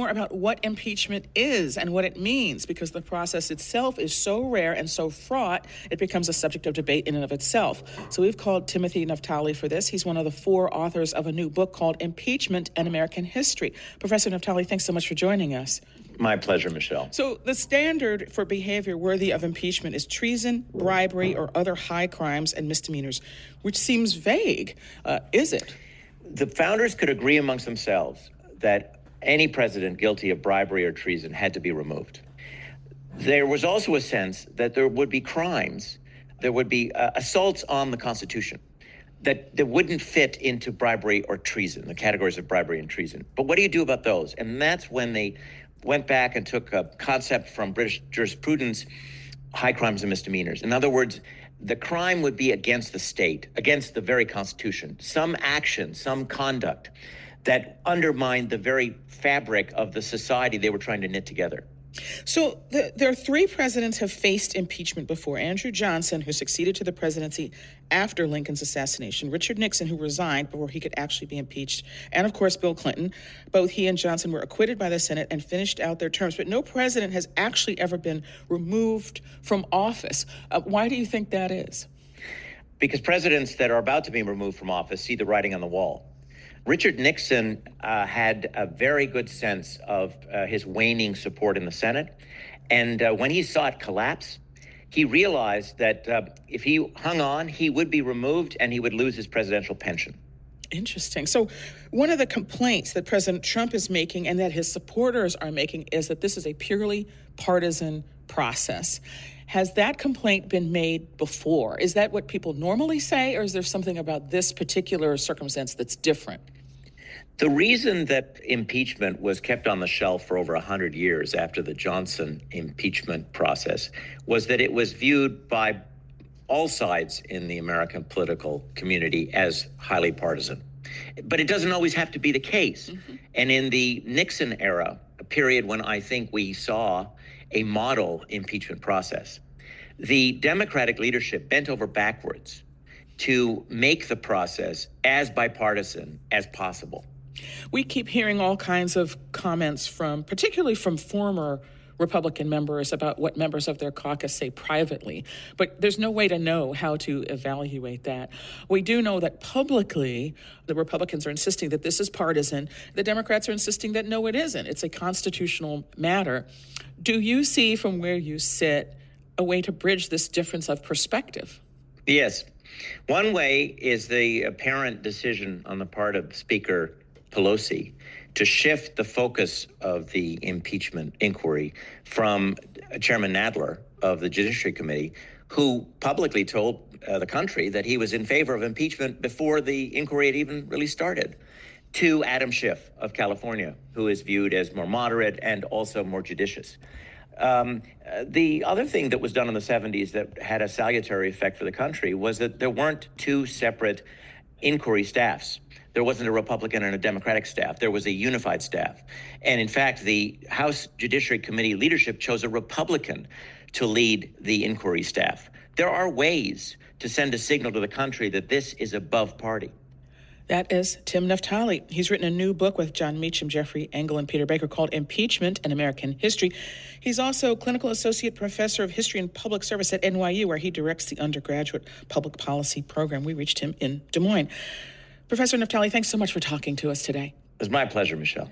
More about what impeachment is and what it means, because the process itself is so rare and so fraught, it becomes a subject of debate in and of itself. So we've called Timothy Naftali for this. He's one of the 4 authors of a new book called Impeachment and American History. Professor Naftali, thanks so much for joining us. My pleasure, Michelle. So the standard for behavior worthy of impeachment is treason, bribery, or other high crimes and misdemeanors, which seems vague. Is it? The founders could agree amongst themselves that any president guilty of bribery or treason had to be removed. There was also a sense that there would be crimes, there would be assaults on the Constitution that wouldn't fit into bribery or treason, the categories of bribery and treason. But what do you do about those? And that's when they went back and took a concept from British jurisprudence, high crimes and misdemeanors. In other words, the crime would be against the state, against the very Constitution, some action, some conduct that undermined the very fabric of the society they were trying to knit together. So there are 3 presidents have faced impeachment before. Andrew Johnson, who succeeded to the presidency after Lincoln's assassination, Richard Nixon, who resigned before he could actually be impeached, and of course Bill Clinton. Both he and Johnson were acquitted by the Senate and finished out their terms, but no president has actually ever been removed from office. Why do you think that is? Because presidents that are about to be removed from office see the writing on the wall. Richard Nixon had a very good sense of his waning support in the Senate. And when he saw it collapse, he realized that if he hung on, he would be removed and he would lose his presidential pension. Interesting. So one of the complaints that President Trump is making and that his supporters are making is that this is a purely partisan process. Has that complaint been made before? Is that what people normally say, or is there something about this particular circumstance that's different? The reason that impeachment was kept on the shelf for over 100 years after the Johnson impeachment process was that it was viewed by all sides in the American political community as highly partisan. But it doesn't always have to be the case. Mm-hmm. And in the Nixon era, a period when I think we saw a model impeachment process, the Democratic leadership bent over backwards to make the process as bipartisan as possible. We keep hearing all kinds of comments particularly from former Republican members about what members of their caucus say privately, but there's no way to know how to evaluate that. We do know that publicly, the Republicans are insisting that this is partisan. The Democrats are insisting that no, it isn't. It's a constitutional matter. Do you see from where you sit a way to bridge this difference of perspective? Yes. One way is the apparent decision on the part of Speaker Pelosi to shift the focus of the impeachment inquiry from Chairman Nadler of the Judiciary Committee, who publicly told the country that he was in favor of impeachment before the inquiry had even really started, to Adam Schiff of California, who is viewed as more moderate and also more judicious. The other thing that was done in the 70s that had a salutary effect for the country was that there weren't 2 separate inquiry staffs. There wasn't a Republican and a Democratic staff. There was a unified staff. And in fact, the House Judiciary Committee leadership chose a Republican to lead the inquiry staff. There are ways to send a signal to the country that this is above party. That is Tim Naftali. He's written a new book with John Meacham, Jeffrey Engel, and Peter Baker called Impeachment and American History. He's also Clinical Associate Professor of History and Public Service at NYU, where he directs the undergraduate public policy program. We reached him in Des Moines. Professor Naftali, thanks so much for talking to us today. It was my pleasure, Michelle.